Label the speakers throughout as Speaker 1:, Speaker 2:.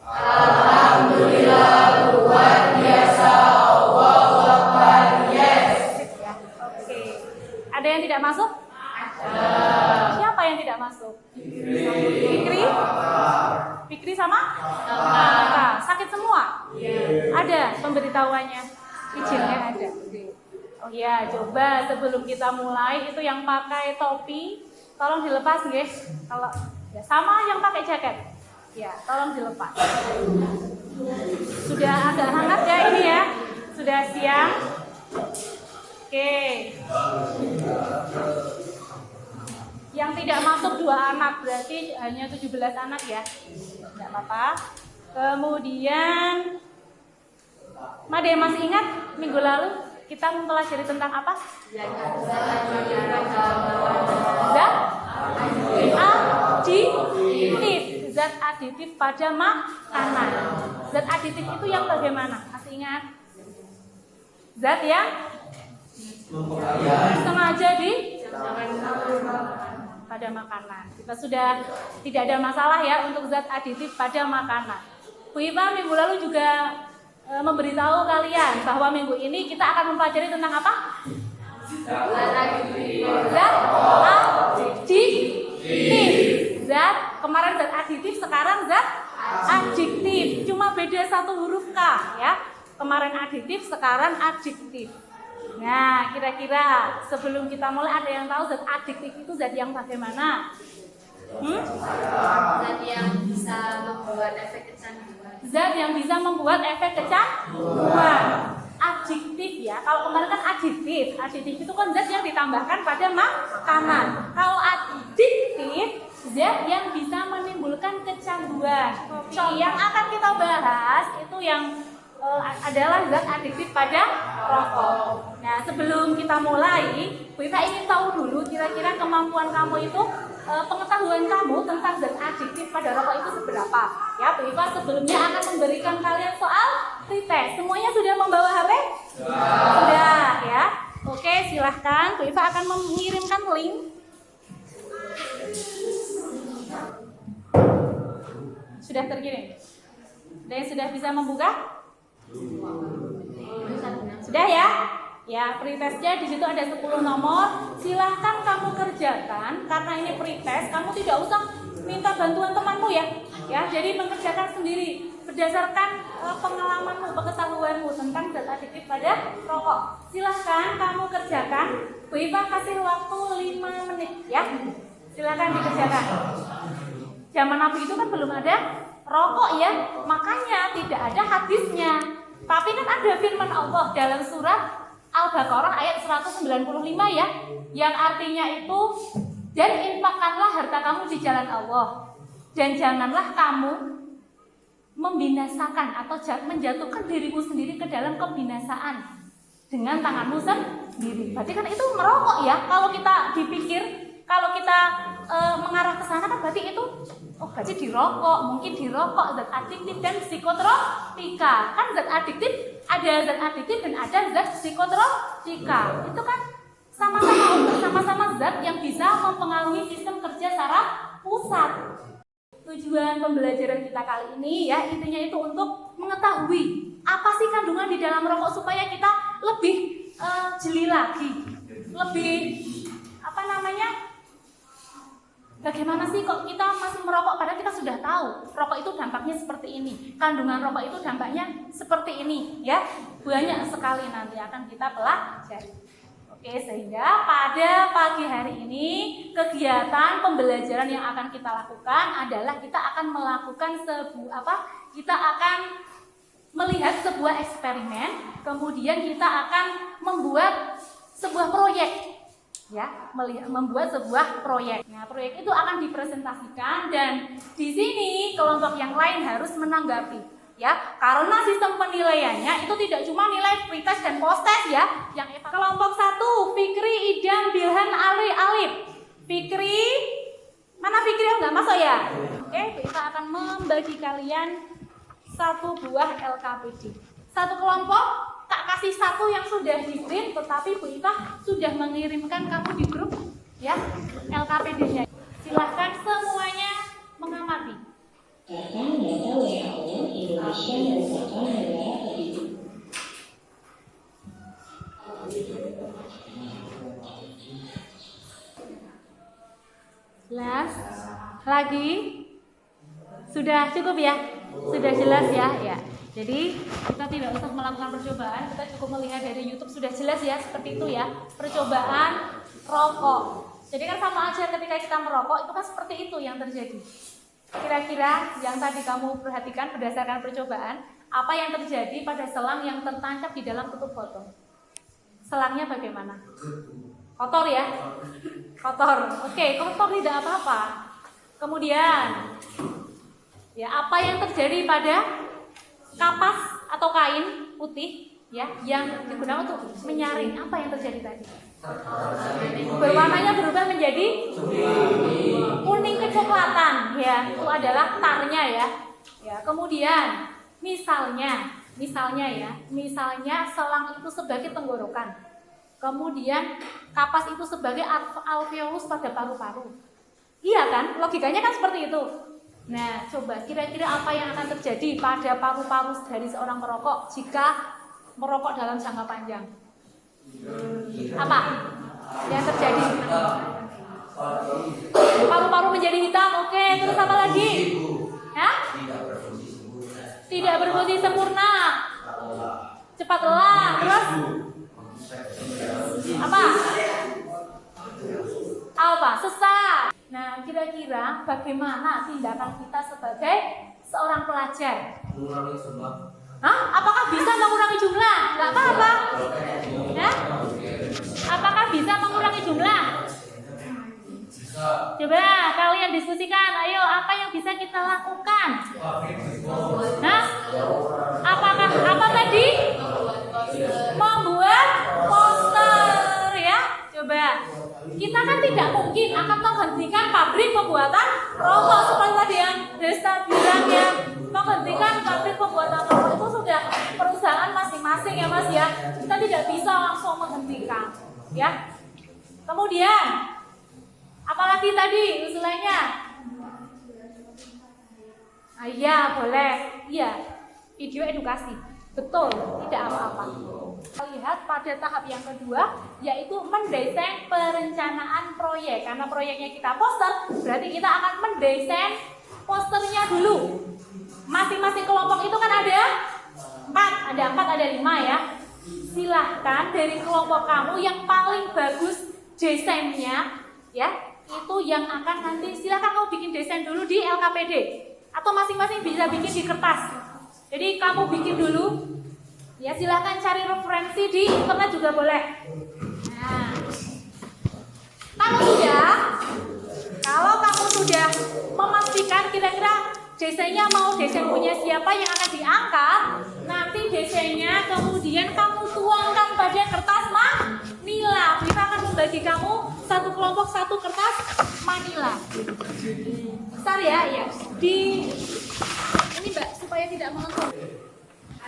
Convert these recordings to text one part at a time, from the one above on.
Speaker 1: Alhamdulillah luar biasa. Allahu Akbar. Yes.
Speaker 2: Ya, oke. Ada yang tidak masuk? Siapa yang tidak masuk? Fikri? Fikri sama? Sakit semua? Ada pemberitahuannya? Izinnya ada. Oh ya, coba sebelum kita mulai itu yang pakai topi tolong dilepas, guys. Kalau ya, sama yang pakai jaket. Ya, tolong dilepas. Sudah agak hangat ya ini ya. Sudah siang. Oke. Yang tidak masuk 2 anak berarti hanya 17 anak ya. Tidak apa-apa. Kemudian ada yang masih ingat minggu lalu kita mempelajari tentang apa? Zat aditif. Zat aditif pada makanan. Zat aditif itu yang bagaimana? Masih ingat? Zat yang sengaja pada makanan. Kita sudah tidak ada masalah ya untuk zat aditif pada makanan. Bu Iva minggu lalu juga memberitahu kalian bahwa minggu ini kita akan mempelajari tentang apa? Zat aditif. Zat kemarin zat aditif, sekarang zat adjektif. Cuma beda 1 huruf K ya. Kemarin aditif, sekarang adjektif. Nah, kira-kira sebelum kita mulai ada yang tahu zat adjektif itu zat yang bagaimana?
Speaker 1: Zat yang bisa membuat efek kecanduan.
Speaker 2: Zat yang bisa membuat efek kecanduan. Adjektif ya. Kalau kemarin kan adjektif. Adjektif itu kan zat yang ditambahkan pada makanan. Kalau adjektif zat yang bisa menimbulkan kecanduan. Yang akan kita bahas itu yang adalah zat adiktif pada rokok. Nah, sebelum kita mulai, Bu Iva ingin tahu dulu kira-kira kemampuan kamu itu, pengetahuan kamu tentang zat adiktif pada rokok itu seberapa. Ya, Bu Iva sebelumnya akan memberikan kalian soal pretest. Semuanya sudah membawa HP? Sudah ya. Oke, silahkan. Bu Iva akan mengirimkan link. Sudah terkirim? Ada yang sudah bisa membuka? Sudah ya? Ya, pretestnya di situ ada 10 nomor. Silahkan kamu kerjakan. Karena ini pretest, kamu tidak usah minta bantuan temanmu ya. Ya, jadi mengerjakan sendiri berdasarkan pengalamanmu, pengetahuanmu tentang zat adiktif pada rokok. Silahkan kamu kerjakan. Bu Iva kasih waktu 5 menit ya. Silahkan dikerjakan. Zaman Nabi itu kan belum ada rokok ya, makanya tidak ada hadisnya. Tapi kan ada firman Allah dalam surat Al-Baqarah ayat 195 ya, yang artinya itu, dan infakkanlah harta kamu di jalan Allah, dan janganlah kamu membinasakan atau menjatuhkan dirimu sendiri ke dalam kebinasaan dengan tanganmu sendiri. Berarti kan itu merokok ya. Kalau kita dipikir, kalau kita mengarah ke sana kan berarti itu, oh berarti dirokok, mungkin dirokok zat adiktif dan psikotropika. Kan zat adiktif, ada zat adiktif dan ada zat psikotropika. Itu kan sama-sama zat yang bisa mempengaruhi sistem kerja saraf pusat. Tujuan pembelajaran kita kali ini ya, intinya itu untuk mengetahui apa sih kandungan di dalam rokok supaya kita lebih jeli lagi, lebih bagaimana sih kok kita masih merokok padahal kita sudah tahu rokok itu dampaknya seperti ini, kandungan rokok itu dampaknya seperti ini ya. Banyak sekali nanti akan kita pelajari. Oke, sehingga pada pagi hari ini kegiatan pembelajaran yang akan kita lakukan adalah kita akan melakukan kita akan melihat sebuah eksperimen, kemudian kita akan membuat sebuah proyek. Ya, membuat sebuah proyek. Nah, proyek itu akan dipresentasikan dan di sini kelompok yang lain harus menanggapi. Ya, karena sistem penilaiannya itu tidak cuma nilai pretest dan posttest ya. Yang kelompok 1, Fikri, Idam, Bilhan, Ali, Alif. Fikri, mana Fikri yang nggak masuk ya? Oke, kita akan membagi kalian 1 buah LKPD. Satu kelompok tak kasih 1 yang sudah di print, tetapi Bu Iva sudah mengirimkan kamu di grup ya LKPD-nya. Silahkan semuanya mengamati.
Speaker 3: Data WHO CNN Indonesia merupakan negara tertutup.
Speaker 2: Jelas? Lagi? Sudah cukup ya? Sudah jelas ya? Ya. Jadi kita tidak usah melakukan percobaan, kita cukup melihat dari YouTube sudah jelas ya, seperti itu ya. Percobaan rokok. Jadi kan sama aja ketika kita merokok itu kan seperti itu yang terjadi. Kira-kira yang tadi kamu perhatikan berdasarkan percobaan, apa yang terjadi pada selang yang tertancap di dalam tutup botol? Selangnya bagaimana? Kotor ya? Kotor. Oke, kotor tidak apa-apa. Kemudian ya, apa yang terjadi pada kapas atau kain putih ya yang digunakan untuk menyaring? Apa yang terjadi tadi? Berwarnanya berubah menjadi kuning kecoklatan ya, itu adalah tarnya ya. Ya, kemudian misalnya selang itu sebagai tenggorokan. Kemudian kapas itu sebagai alveolus pada paru-paru. Iya kan? Logikanya kan seperti itu. Nah, coba kira-kira apa yang akan terjadi pada paru-paru dari seorang perokok jika merokok dalam jangka panjang? Apa yang terjadi? Paru-paru menjadi hitam. Oke, terus apa lagi? Ya? Tidak berfungsi sempurna. Cepat lelah. Terus apa? Sesak. Nah, kira-kira bagaimana tindakan kita sebagai seorang pelajar? Apakah bisa mengurangi jumlah? Nggak apa-apa. Ya? Apakah bisa mengurangi jumlah? Coba kalian diskusikan. Ayo, apa yang bisa kita lakukan? Apa tadi? Membuat poster ya. Coba. Kita kan tidak mungkin akan menghentikan pabrik pembuatan rokok seperti tadi yang Desta bilang ya. Menghentikan pabrik pembuatan rokok itu sudah perusahaan masing-masing ya Mas ya. Kita tidak bisa langsung menghentikan ya. Kemudian apalagi tadi usulannya? Iya boleh. Iya, video edukasi. Betul, tidak apa-apa. Kita lihat pada tahap yang kedua, yaitu mendesain perencanaan proyek. Karena proyeknya kita poster, berarti kita akan mendesain posternya dulu. Masing-masing kelompok itu kan ada 4, ada 5 ya. Silahkan dari kelompok kamu yang paling bagus desainnya, ya, itu yang akan nanti silahkan kamu bikin desain dulu di LKPD. Atau masing-masing bisa bikin di kertas. Jadi kamu bikin dulu. Ya, silahkan cari referensi di internet juga boleh. Nah, kalau kamu sudah memastikan kira-kira desainnya mau desain punya siapa yang akan diangkat, nanti desainnya kemudian kamu tuangkan pada kertas manila. Kita akan membagi kamu satu kelompok satu kertas manila. Besar ya, ya. Ini Mbak supaya tidak mengentuk.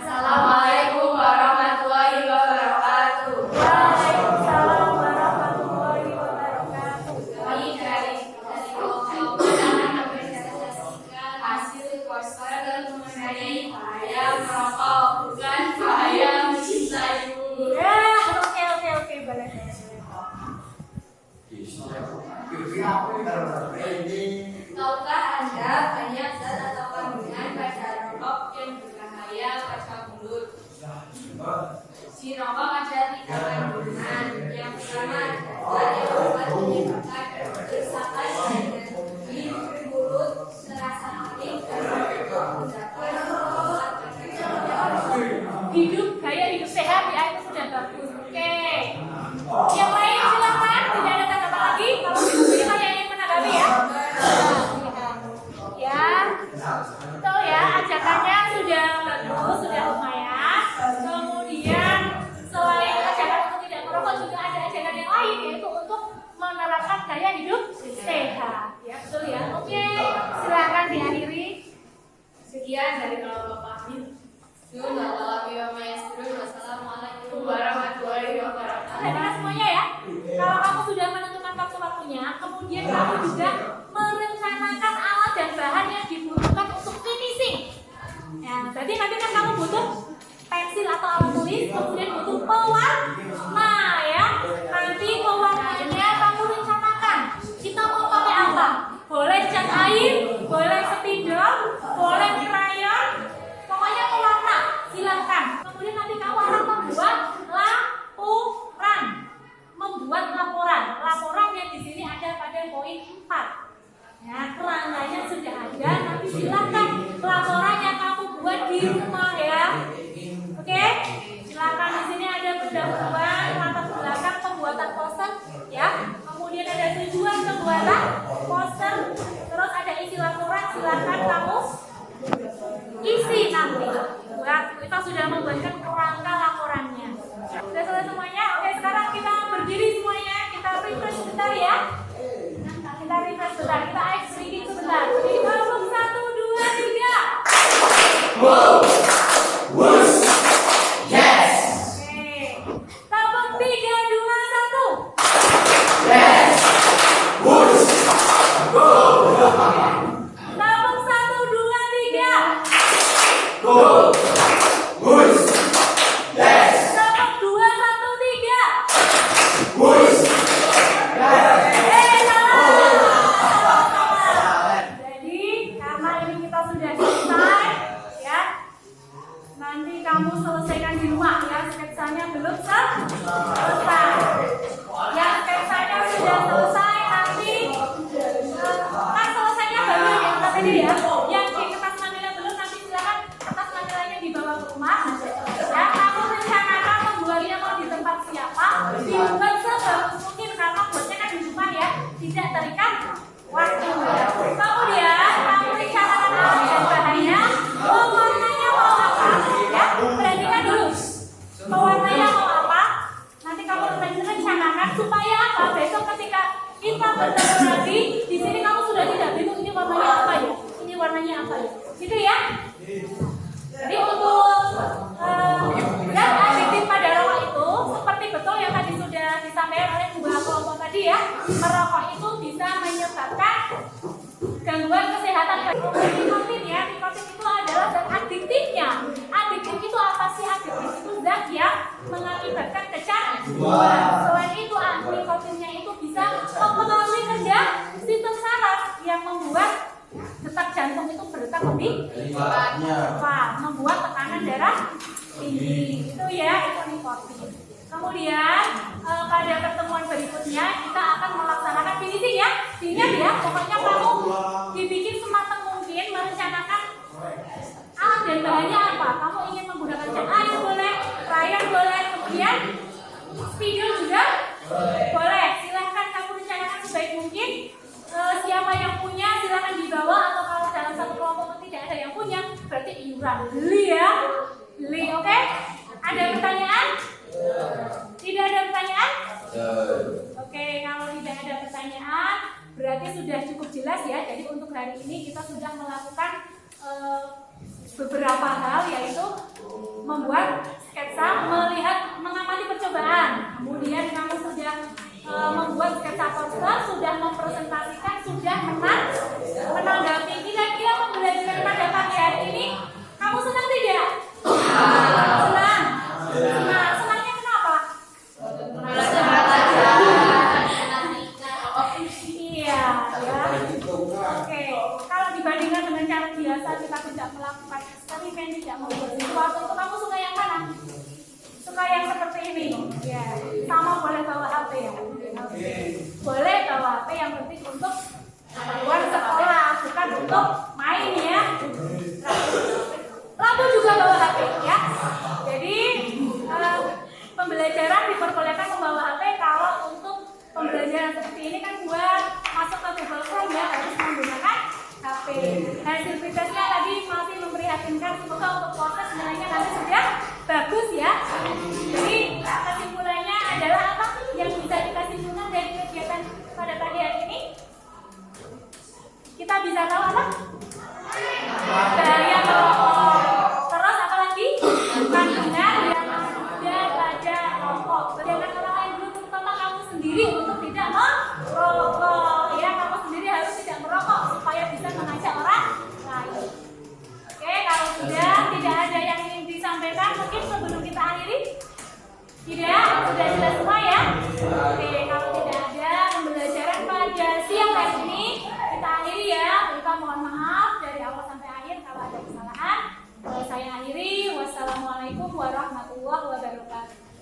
Speaker 1: Assalamualaikum warahmatullahi wabarakatuh.
Speaker 2: Waalaikumsalam warahmatullahi wabarakatuh.
Speaker 1: Kami dari kelompok penanganan apresiasi hasil poster mengenai bahaya merokok, bukan bahaya mencintaimu.
Speaker 2: Oke, boleh.
Speaker 1: Tahukah Anda banyak zat atau kandungan pada rokok yang berbahaya pada mulut? Di rokok ada 3 kandungan. Yang pertama adalah yang dapat menyebabkan kerusakan di mulut, terasa kering, dan mendapat
Speaker 2: Gaya hidup sehat ya, itu sudah bagus. Oke. Yang lain silakan, tidak ada tanda lagi. Kalau kita yang ingin menanggapi ya. Ya, betul ya, ajakannya sudah bagus, sudah lumayan. Kemudian selain ajakan untuk tidak merokok juga ada ajakan yang lain, yaitu untuk menerapkan gaya hidup sehat. Ya, betul ya. Oke, silakan diakhiri.
Speaker 1: Sekian dari kelompok kami. Wassalamualaikum warahmatullahi wabarakatuh.
Speaker 2: Nah, semuanya ya. Kalau kamu sudah menentukan waktu-waktunya, kemudian kamu juga merencanakan alat dan bahan yang dibutuhkan untuk finishing. Ya, Berarti nanti kan kamu butuh pensil atau alat tulis, kemudian butuh pewarna ya. Nanti pewarnanya kamu rencanakan. Kita mau pakai apa? Boleh cat air, boleh spidol, boleh krayon, pokoknya pewarna. Silahkan. Kemudian nanti kamu akan membuat laporan. Membuat laporan. Laporan yang di sini ada pada poin 4. Ya, kerangkanya sudah ada, nanti silahkan laporannya kamu buat di rumah ya. Oke? Silakan, di sini ada pendahuluan, latar belakang, pembuatan poster ya. Kemudian ada tujuan pembuatan poster, terus ada isi laporan, silakan kamu isi nanti. Buat kita sudah membuatkan kerangka laporannya. Sudah selesai semuanya? Oke, sekarang kita berdiri semuanya, kita refresh sebentar ya. Kita refresh sebentar, kita ice breaking sebentar. Gabung 1, 2, 3.
Speaker 4: Wow. Wush. Yes.
Speaker 2: Oke. Gabung 3, 2, 1.
Speaker 4: Yes. Wush. Go.
Speaker 2: Gabung 1, 2, 3.
Speaker 4: Go. Wush. Yes.
Speaker 2: Gabung 2, 1, 3.
Speaker 4: Wush.
Speaker 2: Jadi karena ini kita sudah selesai ya. Nanti kamu selesaikan di rumah ya. Sketsanya belum selesai. Yang sketsanya sudah selesai nanti kan selesainya baru yang tadi ya. Yang di kertas manila belum nanti silakan kertas manilanya dibawa ke rumah. Ya, kamu rencanakan membuatnya mau di tempat siapa? Dibuat sebagus mungkin karena buatnya kan di rumah ya. Tidak terikat waktu. Kemudian kamu rencanakan alat dan bahannya. Pewarnanya mau apa? Ya, perhatikan dulu. Pewarnanya mau apa? Nanti kamu rencanakan supaya apa? Besok ketika kita bertemu lagi, di sini kamu sudah tidak bingung ini warnanya apa ya? Ini warnanya apa ya? Gitu ya? Jadi untuk zat adiktif pada rokok itu seperti betul yang tadi sudah disampaikan oleh dua kelompok tadi ya, merokok itu bisa menyebabkan gangguan kesehatan. Nikotin ya, nikotin itu adalah zat adiktifnya. Adiktif itu apa sih? Adiktif itu zat yang mengakibatkan kecanduan. Selain itu nikotinnya itu bisa mempengaruhi kerja sistem saraf yang membuat detak jantung itu berdetak lebih cepat, membuat tekanan darah tinggi. Itu ya, itu nikotin. Kemudian pada pertemuan berikutnya kita akan melaksanakan finishing ya. Ingat ya, pokoknya kamu dibikin sematang mungkin merencanakan alat dan bahannya apa. Kamu ingin menggunakan cat air boleh, krayon boleh, kemudian spidol juga boleh. Silahkan kamu rencanakan sebaik mungkin. Siapa yang punya silahkan dibawa, atau kalau dalam satu kelompok tidak ada yang punya berarti iuran, beli ya, beli. Oke? Ada pertanyaan? Tidak ada pertanyaan? Oke, kalau tidak ada pertanyaan berarti sudah cukup jelas ya. Jadi untuk hari ini kita sudah melakukan beberapa hal, yaitu membuat sketsa, melihat, mengamati percobaan. Kemudian kamu sudah membuat sketsa poster, sudah mempresentasikan, sudah menanggapi. Kira-kira pembelajaran pada pagi hari ini kamu senang tidak? Senang. Senangnya kenapa? Iya, ya. Oke. Kalau dibandingkan dengan cara biasa kita tidak melakukan eksperimen, tidak membuat sesuatu, itu kamu suka yang mana? Suka yang seperti ini? Ya. Sama boleh bawa HP ya. Boleh bawa HP, yang penting untuk keperluan sekolah, bukan untuk main ya. Lampu juga bawa HP ya. Jadi pembelajaran diperbolehkan membawa HP. Kalau untuk pembelajaran seperti ini kan buat masuk ke Google Chrome ya, harus menggunakan HP. Hasil tesnya tadi masih memprihatinkan. Semoga untuk proses nilainya nanti sudah bagus ya. Jadi kesimpulannya adalah apa yang bisa kita simpulkan dari kegiatan pada pagi hari ini? Kita bisa tahu apa?